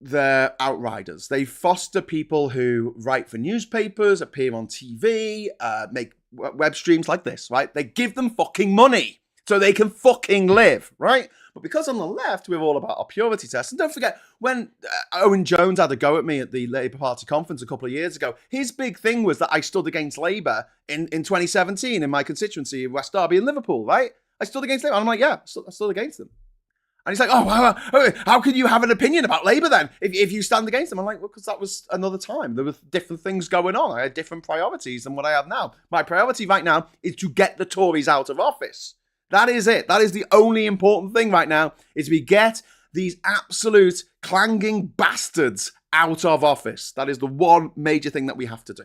their outriders. They foster people who write for newspapers, appear on TV, make web streams like this, right? They give them fucking money so they can fucking live, right? But because on the left, we're all about our purity tests. And don't forget, when Owen Jones had a go at me at the Labour Party conference a couple of years ago, his big thing was that I stood against Labour in 2017 in my constituency of West Derby and Liverpool, right? I stood against Labour. And I'm like, yeah, I stood against them. And he's like, how can you have an opinion about Labour then if you stand against them? I'm like, well, because that was another time. There were different things going on. I had different priorities than what I have now. My priority right now is to get the Tories out of office. That is it. That is the only important thing right now, is we get these absolute clanging bastards out of office. That is the one major thing that we have to do.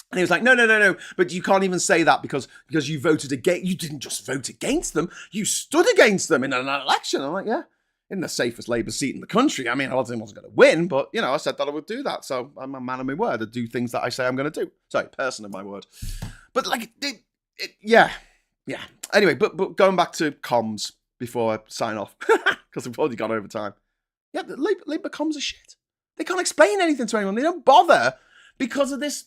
And he was like, no, but you can't even say that because you voted against, you didn't just vote against them, you stood against them in an election. I'm like, yeah, in the safest Labour seat in the country. I mean, I wasn't going to win, but, I said that I would do that. So I'm a man of my word. I do things that I say I'm going to do. Sorry, person of my word. But like, yeah. Anyway, but going back to comms before I sign off, because we've already gone over time. Yeah, the Labour comms are shit. They can't explain anything to anyone. They don't bother because of this.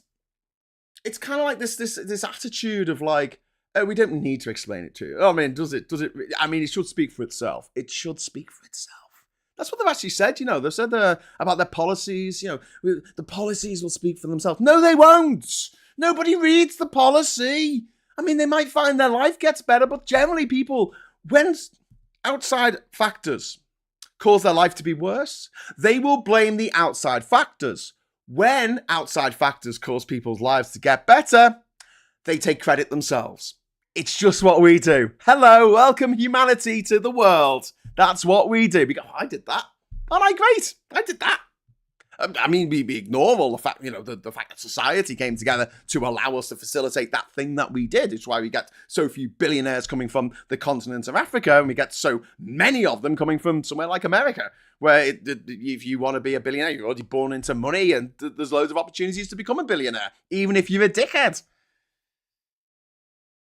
It's kind of like this attitude of like, oh, we don't need to explain it to you. I mean, does it? I mean, it should speak for itself. It should speak for itself. That's what they've actually said. They've said about their policies. The policies will speak for themselves. No, they won't. Nobody reads the policy. I mean, they might find their life gets better, but generally people, when outside factors cause their life to be worse, they will blame the outside factors. When outside factors cause people's lives to get better, they take credit themselves. It's just what we do. Hello, welcome humanity to the world. That's what we do. We go, I did that. Aren't I great? I did that. I mean, we ignore all the fact, the fact that society came together to allow us to facilitate that thing that we did. It's why we get so few billionaires coming from the continent of Africa, and we get so many of them coming from somewhere like America, where if you want to be a billionaire, you're already born into money, and there's loads of opportunities to become a billionaire, even if you're a dickhead.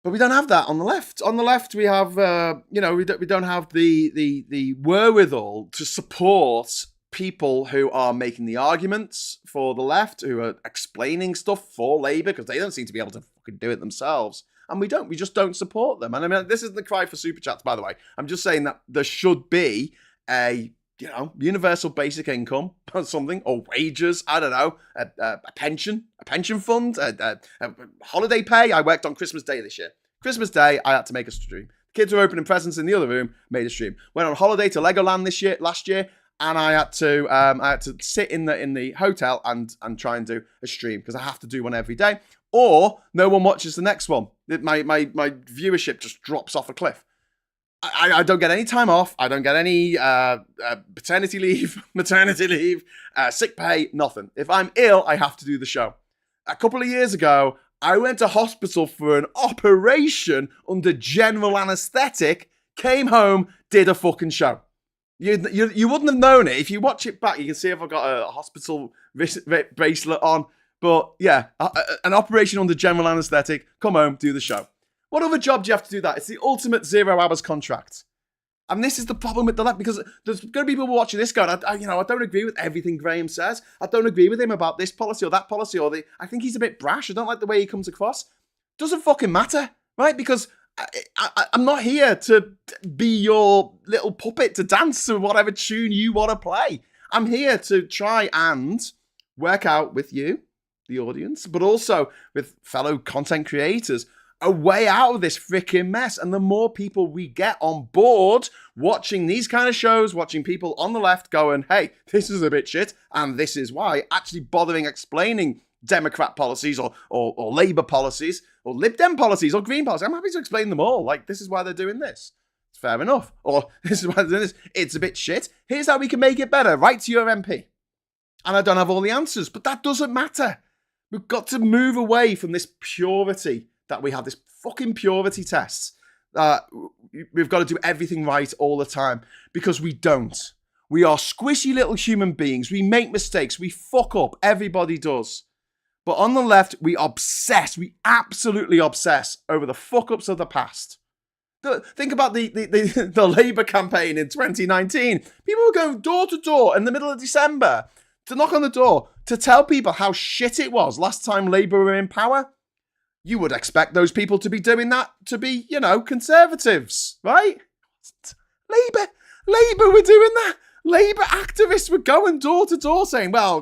But we don't have that on the left. On the left, we have, we don't have the wherewithal to support people who are making the arguments for the left, who are explaining stuff for Labour, because they don't seem to be able to fucking do it themselves. And we just don't support them. And I mean, this isn't the cry for super chats, by the way. I'm just saying that there should be a, universal basic income or something, or wages, I don't know, a pension fund, a holiday pay. I worked on Christmas Day this year. Christmas Day, I had to make a stream. Kids were opening presents in the other room, made a stream. Went on holiday to Legoland last year, and I had to sit in the hotel and try and do a stream, because I have to do one every day, or no one watches the next one. My viewership just drops off a cliff. I don't get any time off. I don't get any paternity leave, maternity leave, sick pay, nothing. If I'm ill, I have to do the show. A couple of years ago, I went to hospital for an operation under general anaesthetic, came home, did a fucking show. You wouldn't have known it. If you watch it back, you can see if I've got a hospital bracelet on. But yeah, an operation under general anaesthetic, come home, do the show. What other job do you have to do that? It's the ultimate 0 hours contract. And this is the problem with the left, because there's going to be people watching this going, I don't agree with everything Graham says. I don't agree with him about this policy or that policy, I think he's a bit brash. I don't like the way he comes across. Doesn't fucking matter, right? Because I'm not here to be your little puppet to dance to whatever tune you want to play. I'm here to try and work out with you, the audience, but also with fellow content creators, a way out of this freaking mess. And the more people we get on board watching these kind of shows, watching people on the left going, hey, this is a bit shit, and this is why, actually bothering explaining Democrat policies or Labour policies or Lib Dem policies or Green policies. I'm happy to explain them all. Like, this is why they're doing this. It's fair enough. Or this is why they're doing this. It's a bit shit. Here's how we can make it better. Write to your MP. And I don't have all the answers, but that doesn't matter. We've got to move away from this purity that we have, this fucking purity test. We've got to do everything right all the time, because we don't. We are squishy little human beings. We make mistakes. We fuck up. Everybody does. But on the left, we absolutely obsess over the fuck-ups of the past. Think about the Labour campaign in 2019. People were going door to door in the middle of December to knock on the door to tell people how shit it was last time Labour were in power. You would expect those people to be doing that to be, conservatives, right? Labour were doing that. Labour activists were going door to door saying, well,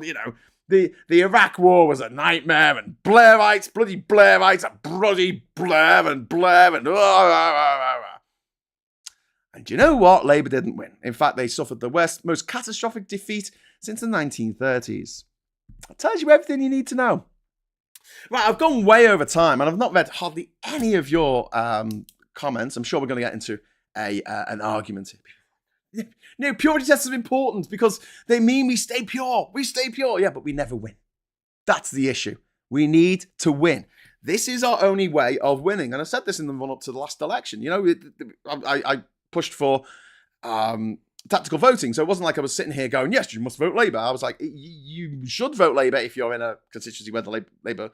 the Iraq war was a nightmare and bloody Blairites are bloody Blair and And you know what? Labour didn't win. In fact, they suffered the most catastrophic defeat since the 1930s. That tells you everything you need to know. Right, I've gone way over time and I've not read hardly any of your comments. I'm sure we're going to get into an argument here. No, purity tests are important because they mean we stay pure. We stay pure. Yeah, but we never win. That's the issue. We need to win. This is our only way of winning. And I said this in the run-up to the last election. I pushed for tactical voting. So it wasn't like I was sitting here going, yes, you must vote Labour. I was like, you should vote Labour if you're in a constituency where the Labour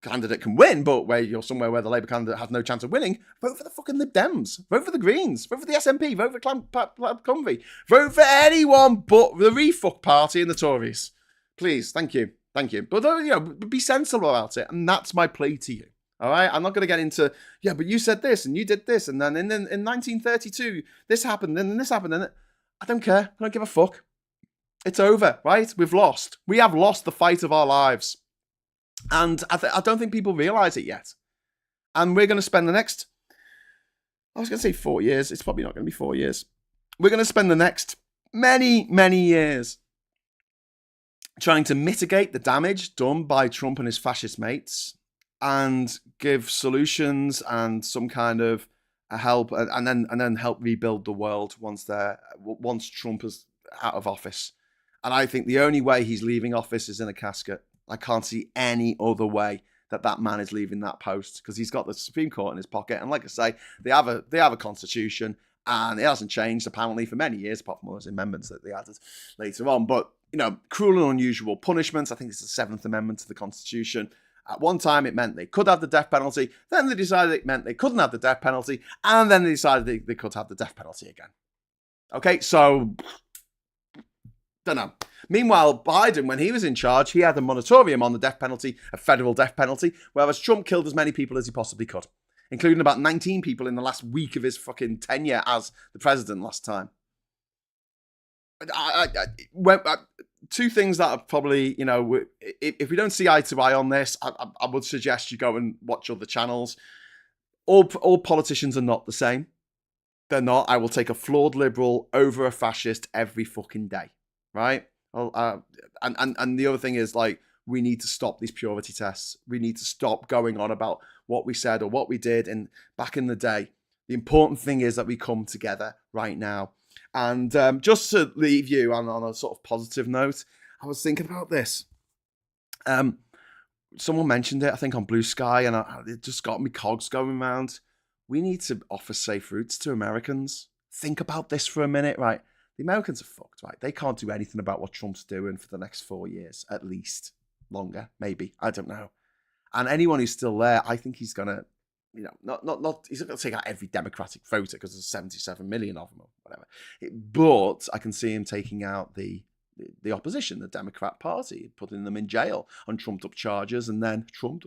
candidate can win, but where you're somewhere where the Labour candidate has no chance of winning, vote for the fucking Lib Dems. Vote for the Greens. Vote for the SNP. Vote for Cumby. Vote for anyone but the refuck party and the Tories. Please, thank you. But be sensible about it. And that's my plea to you. All right? I'm not going to get into, but you said this and you did this. And then in 1932, this happened and this happened. And I don't care. I don't give a fuck. It's over, right? We've lost. We have lost the fight of our lives. And I don't think people realise it yet. And we're going to spend the next, I was going to say 4 years. It's probably not going to be 4 years. We're going to spend the next many, many years trying to mitigate the damage done by Trump and his fascist mates and give solutions and some kind of help and then help rebuild the world once Trump is out of office. And I think the only way he's leaving office is in a casket. I can't see any other way that man is leaving that post because he's got the Supreme Court in his pocket. And like I say, they have a constitution and it hasn't changed apparently for many years, apart from those amendments that they added later on. But, cruel and unusual punishments. I think it's the 7th Amendment to the Constitution. At one time, it meant they could have the death penalty. Then they decided it meant they couldn't have the death penalty. And then they decided they could have the death penalty again. Okay, so, don't know. Meanwhile, Biden, when he was in charge, he had a moratorium on the death penalty, a federal death penalty, whereas Trump killed as many people as he possibly could, including about 19 people in the last week of his fucking tenure as the president last time. Two things that are probably, if we don't see eye to eye on this, I would suggest you go and watch other channels. All politicians are not the same. They're not. I will take a flawed liberal over a fascist every fucking day, right? And the other thing is, we need to stop these purity tests. We need to stop going on about what we said or what we did back in the day. The important thing is that we come together right now. And just to leave you on a sort of positive note, I was thinking about this. Someone mentioned it, I think, on Blue Sky, and it just got me cogs going round. We need to offer safe routes to Americans. Think about this for a minute, right? The Americans are fucked, right? They can't do anything about what Trump's doing for the next 4 years, at least. Longer, maybe. I don't know. And anyone who's still there, I think he's going to, he's not going to take out every Democratic voter because there's 77 million of them or whatever. But I can see him taking out the opposition, the Democrat Party, putting them in jail on trumped-up charges and then trumped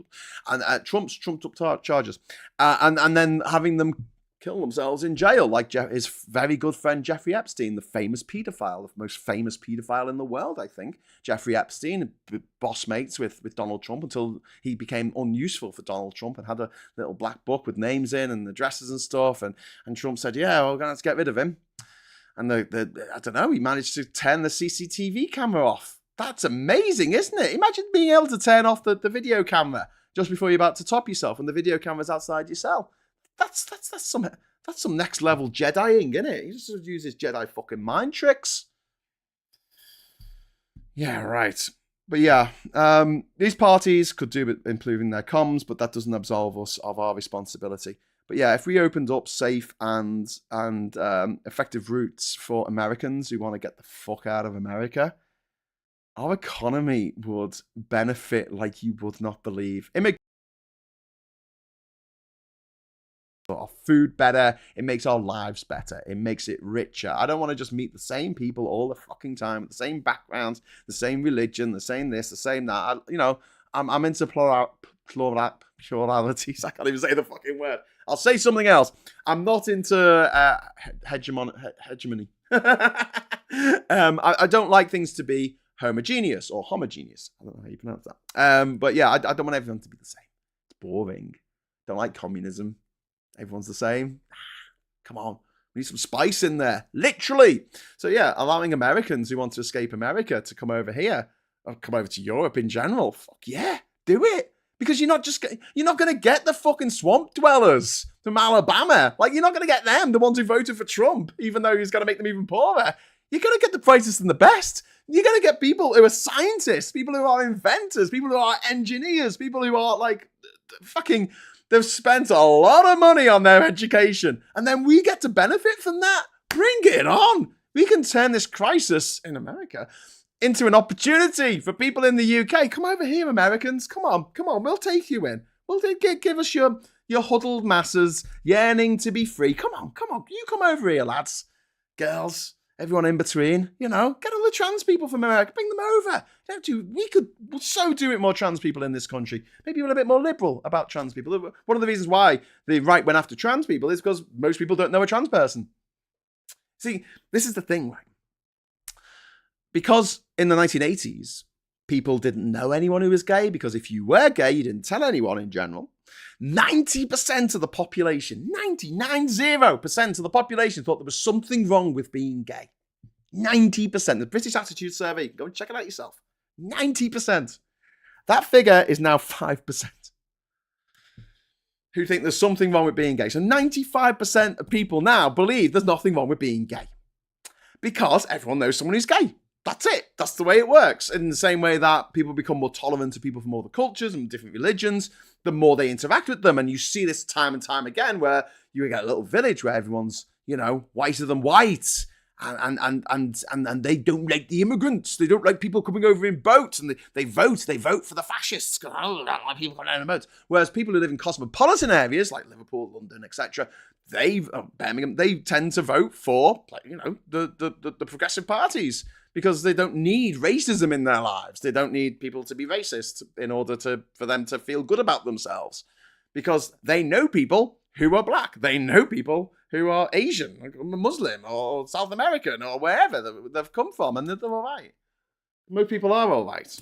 up charges. And then having them kill themselves in jail, like his very good friend Jeffrey Epstein, the famous paedophile, the most famous paedophile in the world, I think. Jeffrey Epstein, boss mates with Donald Trump until he became unuseful for Donald Trump and had a little black book with names in and addresses and stuff. And Trump said, yeah, we're going to get rid of him. And I don't know, he managed to turn the CCTV camera off. That's amazing, isn't it? Imagine being able to turn off the video camera just before you're about to top yourself and the video camera's outside your cell. That's some next level Jediing, isn't it? He just uses Jedi fucking mind tricks. Yeah, right. But yeah, these parties could do with improving their comms, but that doesn't absolve us of our responsibility. But yeah, if we opened up safe and effective routes for Americans who want to get the fuck out of America, Our economy would benefit like you would not believe. It makes our food better. It makes our lives better. It makes it richer. I don't want to just meet the same people all the fucking time, with the same backgrounds, the same religion, the same this, the same that. I'm into pluralities. I can't even say the fucking word. I'll say something else. I'm not into hegemony. I don't like things to be homogeneous or homogeneous. I don't know how you pronounce that. But yeah, I don't want everyone to be the same. It's boring. Don't like communism. Everyone's the same. Come on. We need some spice in there. Literally. So yeah, allowing Americans who want to escape America to come over here, or come over to Europe in general. Fuck yeah. Do it. Because you're not going to get the fucking swamp dwellers from Alabama. Like, you're not going to get them, the ones who voted for Trump, even though he's going to make them even poorer. You're going to get the brightest and the best. You're going to get people who are scientists, people who are inventors, people who are engineers, people who are like fucking, they've spent a lot of money on their education. And then we get to benefit from that. Bring it on. We can turn this crisis in America into an opportunity for people in the UK. Come over here, Americans. Come on. We'll take you in. We'll give us your huddled masses yearning to be free. Come on. You come over here, lads, girls, everyone in between. Get all the trans people from America. Bring them over. We could so do it more trans people in this country. Maybe we're a bit more liberal about trans people. One of the reasons why the right went after trans people is because most people don't know a trans person. See, this is the thing, right? Because in the 1980s, people didn't know anyone who was gay, because if you were gay, you didn't tell anyone in general. 90% of the population, 90% of the population thought there was something wrong with being gay. 90%. The British Attitude Survey, go and check it out yourself. 90%. That figure is now 5%. Who think there's something wrong with being gay. So 95% of people now believe there's nothing wrong with being gay. Because everyone knows someone who's gay. That's it. That's the way it works. In the same way that people become more tolerant to people from other cultures and different religions, the more they interact with them. And you see this time and time again, where you get a little village where everyone's, whiter than white. And they don't like the immigrants. They don't like people coming over in boats, and they vote for the fascists. I don't like people coming in boats. Whereas people who live in cosmopolitan areas like Liverpool, London, etc., Birmingham, they tend to vote for the progressive parties, because they don't need racism in their lives. They don't need people to be racist in order for them to feel good about themselves, because they know people who are black. They know people who are Asian, Muslim, or South American, or wherever they've come from, and they're all right. Most people are all right.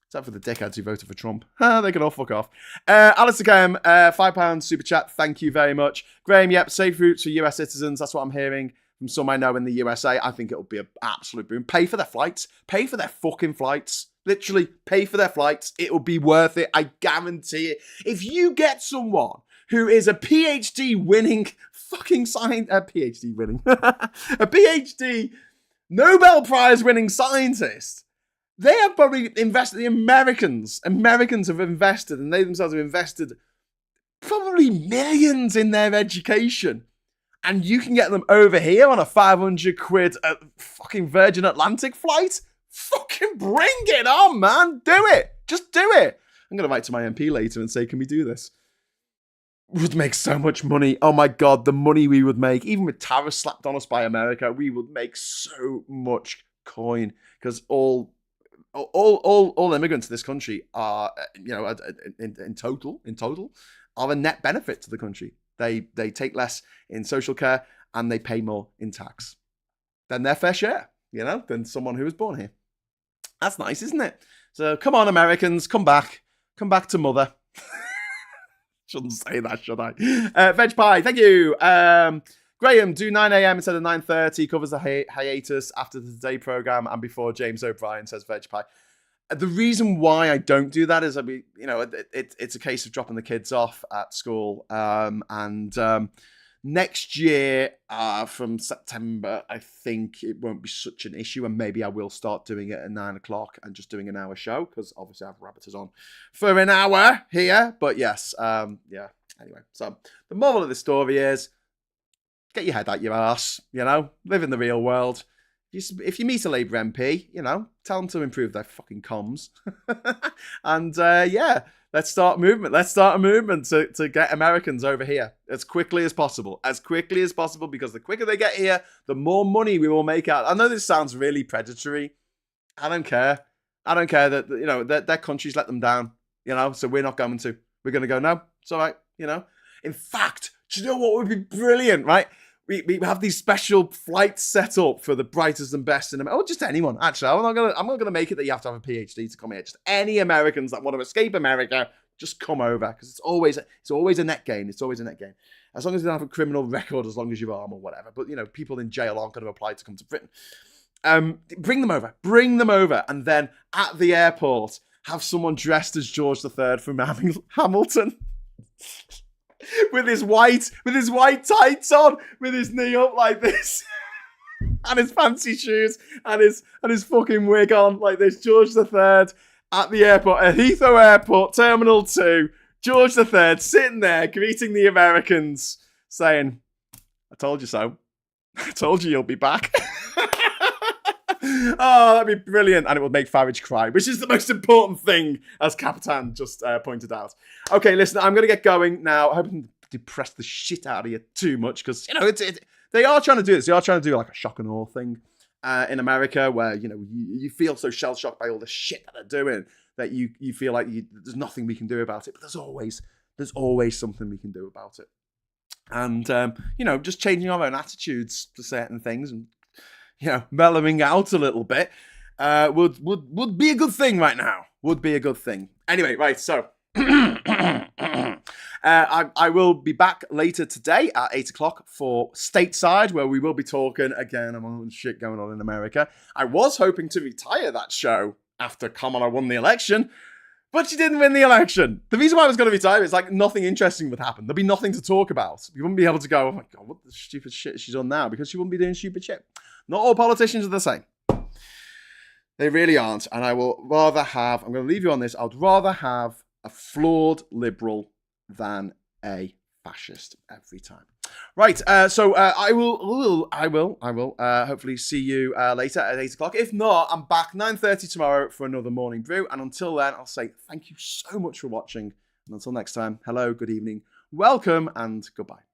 Except for the dickheads who voted for Trump. They can all fuck off. Alistair Graham, £5 super chat. Thank you very much. Graham, yep, safe routes for US citizens. That's what I'm hearing from some I know in the USA. I think it'll be an absolute boom. Pay for their flights. Pay for their fucking flights. Literally, pay for their flights. It'll be worth it. I guarantee it. If you get someone who is a PhD winning fucking a PhD Nobel Prize winning scientist, they have probably invested, the Americans have invested, and they themselves have invested probably millions in their education. And you can get them over here on a 500 quid fucking Virgin Atlantic flight? Fucking bring it on, man. Do it. Just do it. I'm going to write to my MP later and say, can we do this? We would make so much money. Oh my God, the money we would make. Even with tariffs slapped on us by America, we would make so much coin, because all immigrants to this country are, in total, are a net benefit to the country. They take less in social care, and they pay more in tax than their fair share, than someone who was born here. That's nice, isn't it? So come on, Americans, come back to mother. Shouldn't say that, should I? Veg Pie, thank you. Graham, do 9 a.m. instead of 9:30, covers the hiatus after the Today programme and before James O'Brien, says Veg Pie. The reason why I don't do that is, it's a case of dropping the kids off at school. Next year, from September, I think it won't be such an issue, and maybe I will start doing it at 9 o'clock and just doing an hour show, because obviously I have rabbiters on for an hour here. But yes, anyway, so the moral of the story is, get your head out your ass, live in the real world. If you meet a Labour MP, tell them to improve their fucking comms. And yeah, let's start a movement. Let's start a movement to get Americans over here as quickly as possible. As quickly as possible, because the quicker they get here, the more money we will make out. I know this sounds really predatory. I don't care. I don't care that, their countries let them down, so we're not going to. We're going to go, no, it's all right, In fact, do you know what would be brilliant, right? We have these special flights set up for the brightest and best in America. Or just anyone, actually. I'm not gonna make it that you have to have a PhD to come here. Just any Americans that want to escape America, just come over. Because it's always a net gain. It's always a net gain. As long as you don't have a criminal record, as long as you're armed or whatever. But, people in jail aren't going to apply to come to Britain. Bring them over. And then at the airport, have someone dressed as George III from Hamilton. with his white tights on, with his knee up like this, and his fancy shoes, and his fucking wig on like this. George III at the airport, at Heathrow Airport, Terminal 2. George III sitting there greeting the Americans, saying, "I told you so. I told you you'll be back." Oh, that'd be brilliant. And it would make Farage cry, which is the most important thing, as Capitan just pointed out. Okay, listen, I'm going to get going now. I hope I didn't depress the shit out of you too much, because, they are trying to do this. They are trying to do like a shock and awe thing in America, where, you feel so shell-shocked by all the shit that they're doing that you feel like there's nothing we can do about it. But there's always something we can do about it. And, just changing our own attitudes to certain things and, mellowing out a little bit would be a good thing right now. Would be a good thing. Anyway, right, so I will be back later today at 8 o'clock for Stateside, where we will be talking again about shit going on in America. I was hoping to retire that show after Kamala won the election, but she didn't win the election. The reason why I was going to retire is like nothing interesting would happen. There'd be nothing to talk about. You wouldn't be able to go, "Oh my God, what the stupid shit she's on now?" Because she wouldn't be doing stupid shit. Not all politicians are the same. They really aren't. And I'm going to leave you on this. I would rather have a flawed liberal than a fascist every time. Right. So I will hopefully see you later at 8 o'clock. If not, I'm back 9:30 tomorrow for another Morning Brew. And until then, I'll say thank you so much for watching. And until next time, hello, good evening, welcome, and goodbye.